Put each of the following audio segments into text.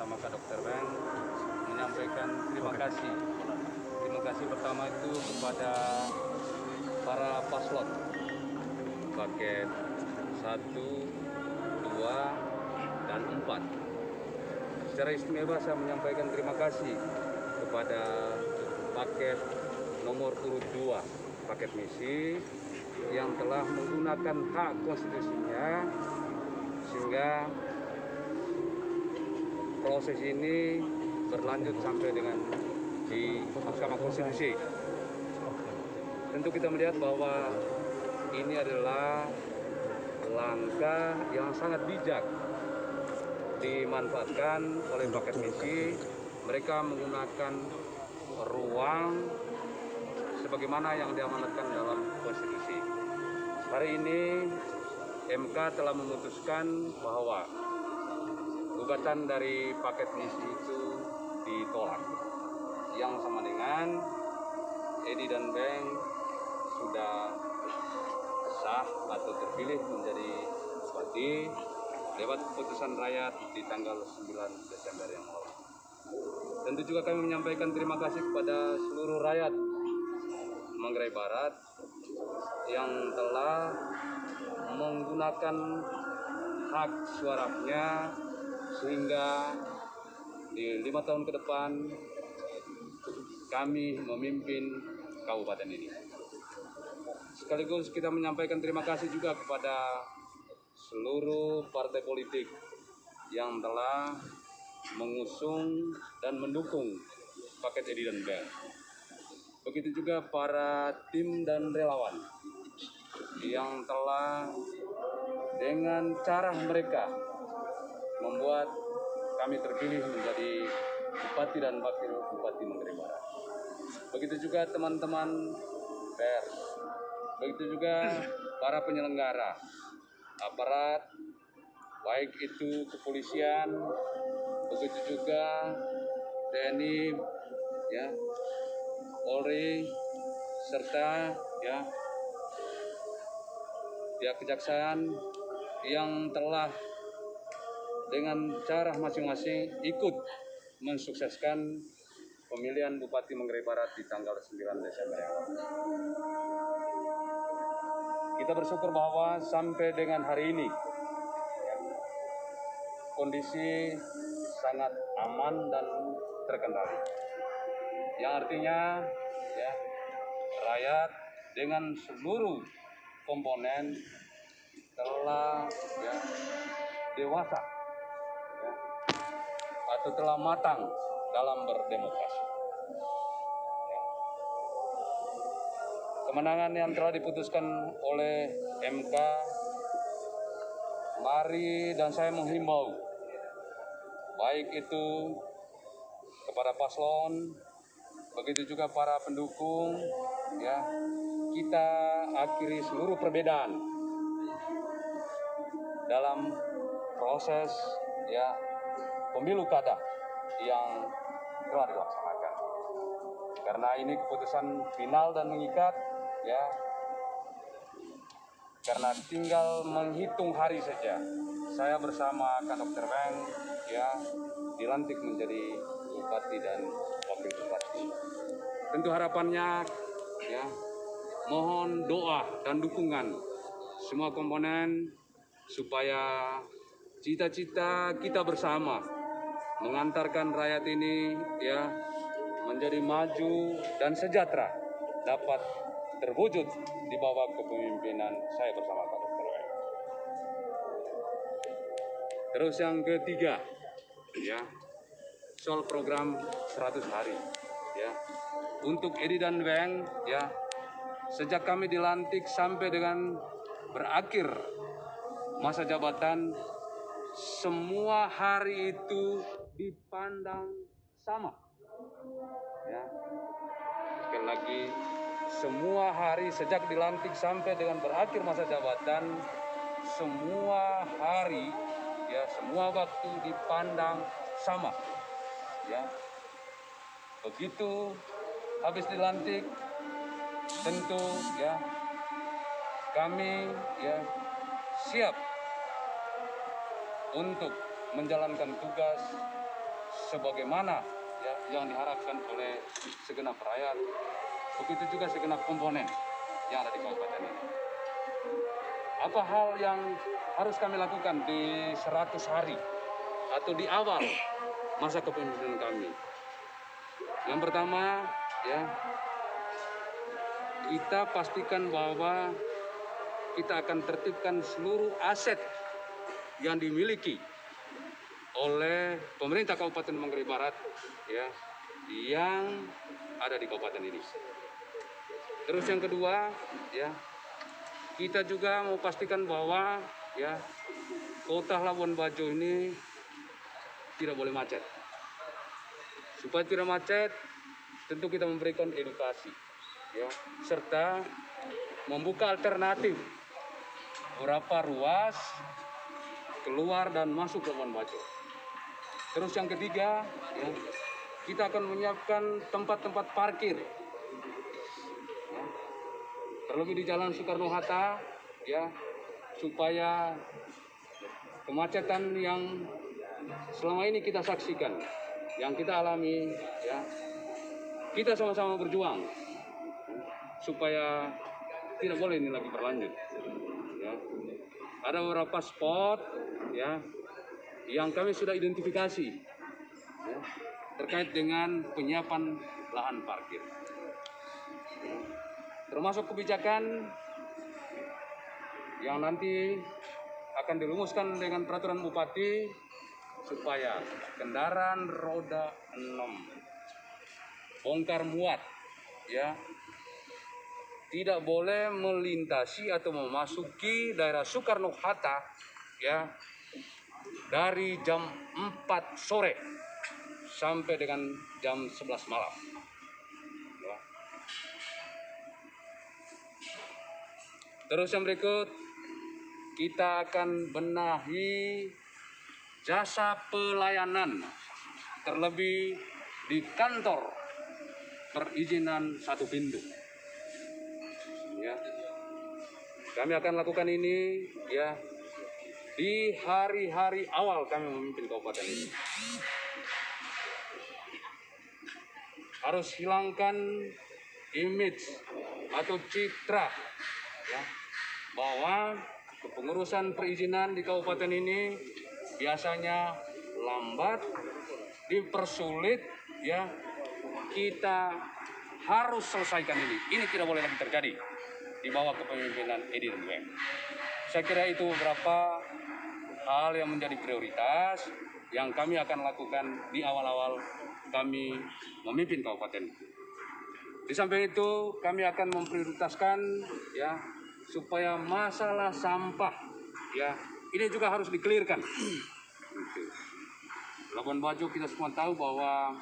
sama Kak Dr. Beng menyampaikan terima kasih. Terima kasih pertama itu kepada para paslon paket 1, 2, dan 4. Secara istimewa saya menyampaikan terima kasih kepada paket nomor urut 2, paket misi, yang telah menggunakan hak konstitusinya sehingga proses ini berlanjut sampai dengan di Mahkamah Konstitusi. Tentu kita melihat bahwa ini adalah langkah yang sangat bijak dimanfaatkan oleh paket misi. Mereka menggunakan ruang sebagaimana yang diamanatkan dalam konstitusi. Hari ini MK telah memutuskan bahwa gugatan dari paket misi itu ditolak, yang sama dengan Edi dan Beng sudah sah atau terpilih menjadi bupati lewat keputusan rakyat di tanggal 9 Desember yang lalu. Tentu juga kami menyampaikan terima kasih kepada seluruh rakyat Manggarai Barat yang telah menggunakan hak suaranya sehingga di 5 tahun ke depan kami memimpin kabupaten ini. Sekaligus kita menyampaikan terima kasih juga kepada seluruh partai politik yang telah mengusung dan mendukung paket Edi dan Beng. Begitu juga para tim dan relawan yang telah dengan cara mereka membuat kami terpilih menjadi bupati dan wakil bupati Manggarai Barat. Begitu juga teman-teman pers, begitu juga para penyelenggara, aparat, baik itu kepolisian, begitu juga TNI, ya, Polri, serta ya pihak kejaksaan yang telah dengan cara masing-masing ikut mensukseskan pemilihan Bupati Manggarai Barat di tanggal 9 Desember yang lalu. Kita bersyukur bahwa sampai dengan hari ini kondisi sangat aman dan terkendali. Yang artinya ya, rakyat dengan seluruh komponen telah ya, dewasa ya, atau telah matang dalam berdemokrasi. Ya. Kemenangan yang telah diputuskan oleh MK, mari dan saya menghimbau baik itu kepada paslon, begitu juga para pendukung, ya, kita akhiri seluruh perbedaan dalam proses ya pemilu kada yang telah dilaksanakan. Karena ini keputusan final dan mengikat, ya, karena tinggal menghitung hari saja. Saya bersama Kak Dr. Beng ya dilantik menjadi bupati dan wakil bupati. Tentu harapannya ya mohon doa dan dukungan semua komponen supaya cita-cita kita bersama mengantarkan rakyat ini ya menjadi maju dan sejahtera dapat terwujud di bawah kepemimpinan saya bersama Kak Dr. Beng. Terus yang ketiga ya soal program 100 hari ya untuk Edi dan Beng ya sejak kami dilantik sampai dengan berakhir masa jabatan, semua hari itu dipandang sama. Ya. Sekali lagi, semua hari sejak dilantik sampai dengan berakhir masa jabatan, semua hari, ya, semua waktu dipandang sama. Ya. Begitu habis dilantik, tentu ya kami ya siap untuk menjalankan tugas sebagaimana ya yang diharapkan oleh segenap rakyat, begitu juga segenap komponen yang ada di kabupaten ini. Apa hal yang harus kami lakukan di 100 hari atau di awal masa kepemimpinan kami? Yang pertama, ya, kita pastikan bahwa kita akan tertibkan seluruh aset yang dimiliki oleh pemerintah Kabupaten Manggarai Barat, ya, yang ada di kabupaten ini. Terus yang kedua, ya, kita juga mau pastikan bahwa ya kota Labuan Bajo ini tidak boleh macet. Supaya tidak macet, tentu kita memberikan edukasi, ya, serta membuka alternatif beberapa ruas keluar dan masuk Labuan Bajo. Terus yang ketiga, ya, kita akan menyiapkan tempat-tempat parkir, ya, terlebih di Jalan Soekarno-Hatta, ya, supaya kemacetan yang selama ini kita saksikan, yang kita alami, ya, kita sama-sama berjuang supaya tidak boleh ini lagi berlanjut. Ya. Ada beberapa spot, ya, yang kami sudah identifikasi, ya, terkait dengan penyiapan lahan parkir. Ya. Termasuk kebijakan yang nanti akan dirumuskan dengan peraturan bupati supaya kendaraan roda 6 bongkar muat, ya, tidak boleh melintasi atau memasuki daerah Soekarno-Hatta, ya, dari jam 4 sore sampai dengan jam 11 malam. Ya. Terus yang berikut, kita akan benahi jasa pelayanan, terlebih di kantor perizinan satu pintu. Ya. Kami akan lakukan ini, ya, di hari-hari awal kami memimpin kabupaten ini. Harus hilangkan image atau citra, ya, bahwa kepengurusan perizinan di kabupaten ini biasanya lambat, dipersulit, ya. Kita harus selesaikan ini. Ini tidak boleh lagi terjadi di bawah kepemimpinan Edi Ridwan. Saya kira itu beberapa hal yang menjadi prioritas yang kami akan lakukan di awal-awal kami memimpin kabupaten. Di samping itu kami akan memprioritaskan, ya, supaya masalah sampah, ya, ini juga harus dikelirkan. Labuan Bajo kita semua tahu bahwa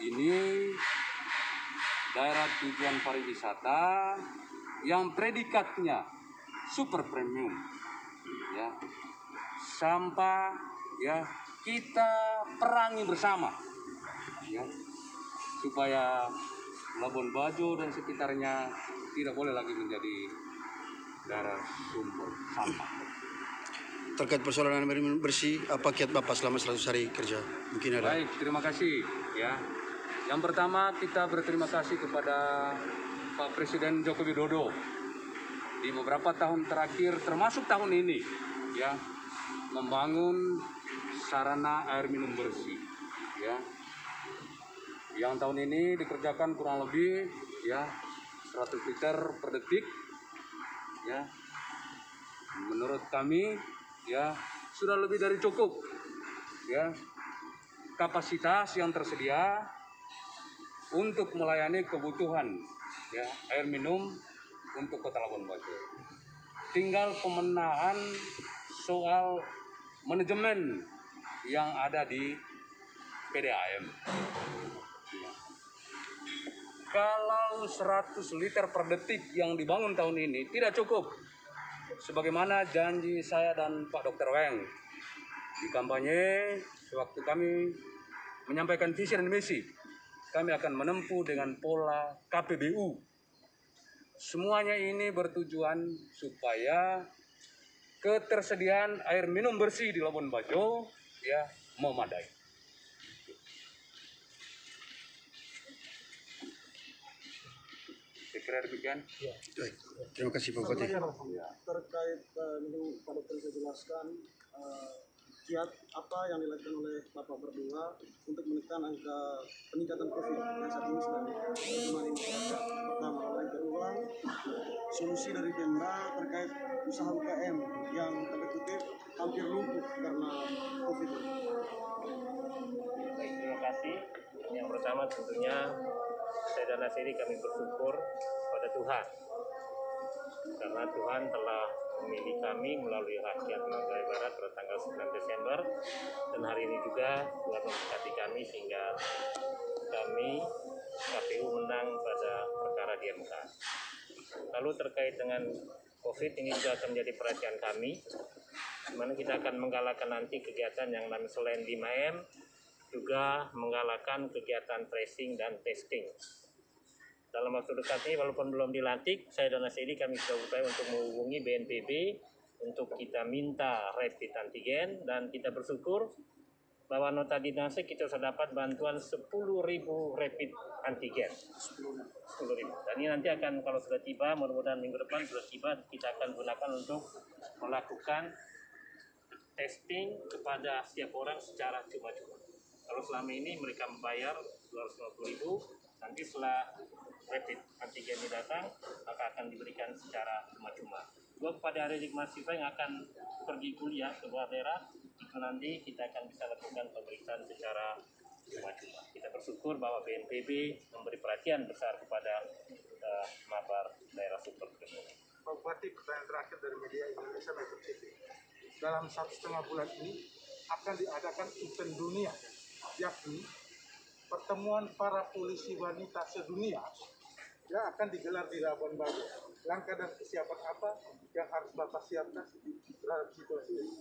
ini daerah tujuan pariwisata yang predikatnya super premium, ya. Sampah, ya, kita perangi bersama, ya, supaya Labuan Bajo dan sekitarnya tidak boleh lagi menjadi daerah sumber sampah. Terkait persoalan air minum bersih, apa kiat Bapak selama 100 hari kerja? Mungkin ada. Baik, terima kasih, ya. Yang pertama, kita berterima kasih kepada Pak Presiden Joko Widodo di beberapa tahun terakhir, termasuk tahun ini, ya, membangun sarana air minum bersih, ya. Yang tahun ini dikerjakan kurang lebih, ya, 100 liter per detik, ya. Menurut kami, ya, sudah lebih dari cukup, ya, kapasitas yang tersedia untuk melayani kebutuhan, ya, air minum untuk Kota Labuan Bajo. Tinggal pemenahan soal manajemen yang ada di PDAM. Ya. Kalau 100 liter per detik yang dibangun tahun ini tidak cukup, sebagaimana janji saya dan Pak Dr. Weng di kampanye, sewaktu kami menyampaikan visi dan misi, kami akan menempuh dengan pola KPBU. Semuanya ini bertujuan supaya ketersediaan air minum bersih di Labuan Bajo, ya, memadai. kira demikian. Baik. Terima kasih Pak Bupati. Terkait mungkin Pak Dokter bisa jelaskan kiat apa yang dilakukan oleh Bapak berdua untuk menekan angka peningkatan COVID yang saat ini sedang terjadi di masyarakat. Pertama, yang kedua, solusi dari Pemda terkait usaha UKM yang tanda kutip hampir lumpuh karena COVID ini. Baik, terima kasih. Yang pertama tentunya saya dan Nasiri kami bersyukur pada Tuhan karena Tuhan telah memilih kami melalui rakyat Manggarai Barat pada tanggal 9 Desember dan hari ini juga Tuhan memberkati kami sehingga kami KPU menang pada perkara di MK. Lalu terkait dengan COVID ini juga akan menjadi perhatian kami, di mana kita akan menggalakkan nanti kegiatan yang namanya selain 5M juga menggalakkan kegiatan tracing dan testing. Dalam waktu dekat ini walaupun belum dilantik, saya dan Nasiri kami sudah berupaya untuk menghubungi BNPB untuk kita minta rapid antigen dan kita bersyukur bahwa nota dinasnya kita sudah dapat bantuan 10.000 rapid antigen. 10.000. Dan ini nanti akan kalau sudah tiba, mudah-mudahan minggu depan sudah tiba, kita akan gunakan untuk melakukan testing kepada setiap orang secara cuma-cuma. Kalau selama ini mereka membayar 250.000, nanti setelah rapid antigen ini datang, maka akan diberikan secara cuma-cuma. Dua kepada adik mahasiswa yang akan pergi kuliah ke luar daerah, itu nanti kita akan bisa lakukan pemeriksaan secara cuma-cuma. Kita bersyukur bahwa BNPB memberi perhatian besar kepada mabar daerah super kriminal. Pak Bupati, pertanyaan terakhir dari media Indonesia Metro TV. Dalam 1,5 bulan ini akan diadakan event dunia, yakni pertemuan para polisi wanita sedunia yang akan digelar di Labuan Bajo. Langkah dan kesiapan apa yang harus Bapak siapkan terhadap situasi ini?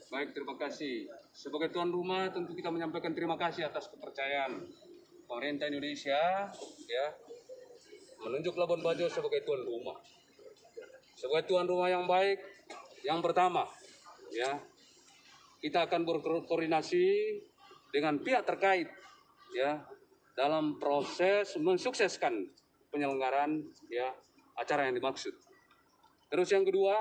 Baik, terima kasih. Sebagai tuan rumah tentu kita menyampaikan terima kasih atas kepercayaan pemerintah Indonesia ya menunjuk Labuan Bajo sebagai tuan rumah. Sebagai tuan rumah yang baik, yang pertama ya kita akan berkoordinasi dengan pihak terkait ya dalam proses mensukseskan penyelenggaraan ya acara yang dimaksud. Terus yang kedua,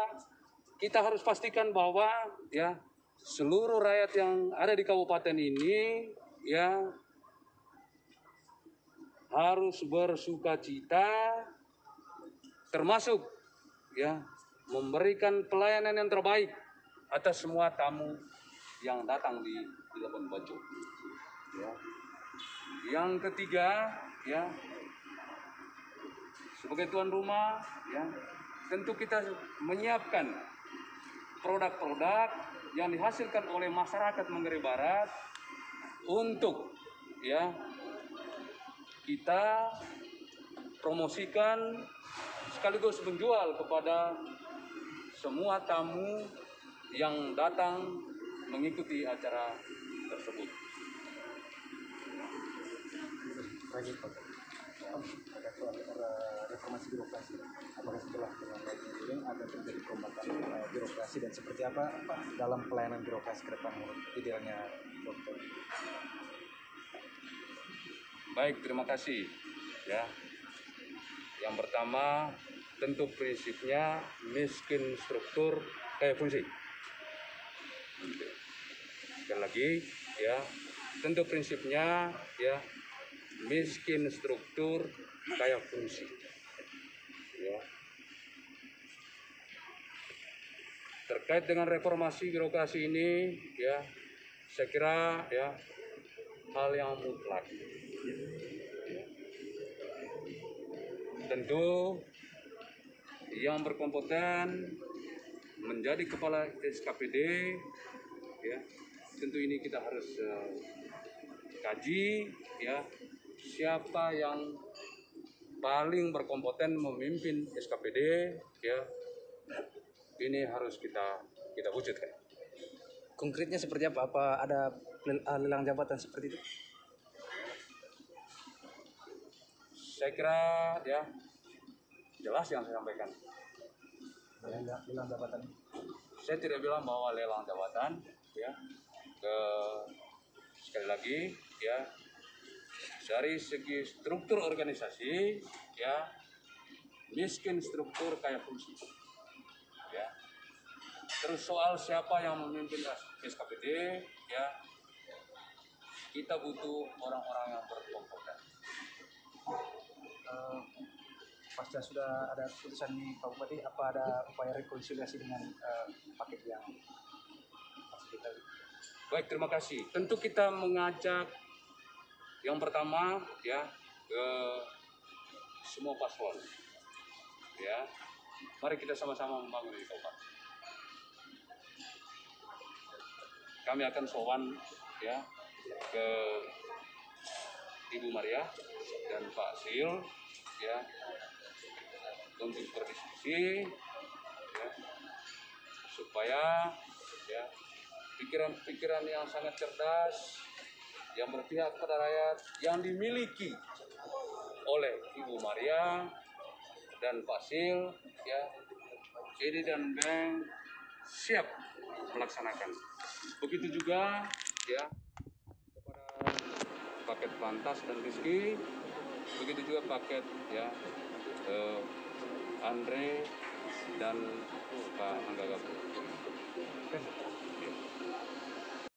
kita harus pastikan bahwa ya seluruh rakyat yang ada di kabupaten ini ya harus bersukacita, termasuk ya memberikan pelayanan yang terbaik atas semua tamu yang datang di Labuan Bajo. Ya. Yang ketiga, ya sebagai tuan rumah, ya tentu kita menyiapkan produk-produk yang dihasilkan oleh masyarakat Manggarai Barat untuk ya kita promosikan sekaligus menjual kepada semua tamu yang datang mengikuti acara tersebut. Terakhir Pak, ada soal reformasi birokrasi. Apakah setelah pengambilan piring akan terjadi perombakan birokrasi dan seperti apa dalam pelayanan birokrasi ke depan menurut idealnya dokter? Baik, terima kasih. Ya, yang pertama tentu prinsipnya miskin struktur fungsi. Sekali lagi, ya tentu prinsipnya ya miskin struktur kaya fungsi. Ya. Terkait dengan reformasi birokrasi ini, ya saya kira ya hal yang mutlak. Ya. Tentu yang berkompeten menjadi kepala SKPD, ya tentu ini kita harus kaji ya siapa yang paling berkompeten memimpin SKPD ya ini harus kita wujudkan. Konkretnya seperti apa? Apa ada lelang jabatan seperti itu? Saya kira ya jelas yang saya sampaikan. Lelang jabatan. Saya tidak bilang bahwa lelang jabatan ya. Sekali lagi ya dari segi struktur organisasi ya miskin struktur, kaya fungsi. Ya. Terus soal siapa yang memimpin SKPD, ya, kita butuh orang-orang yang berkompetensi. Pasca sudah ada keputusan Pak Bupati, apa ada upaya rekonsiliasi dengan paket yang masih kita? Baik, terima kasih. Tentu kita mengajak yang pertama ya ke semua paslon. Ya, mari kita sama-sama membangun ini kabupaten. Kami akan sowan ya ke Ibu Maria dan Pak Sil ya untuk berdiskusi ya, supaya ya pikiran-pikiran yang sangat cerdas yang berpihak pada rakyat yang dimiliki oleh Ibu Maria dan Pak Sil ya, Edi dan Beng siap melaksanakan. Begitu juga ya kepada paket Pantas dan Rizky, begitu juga paket ya Andre dan Pak Angga Gabung.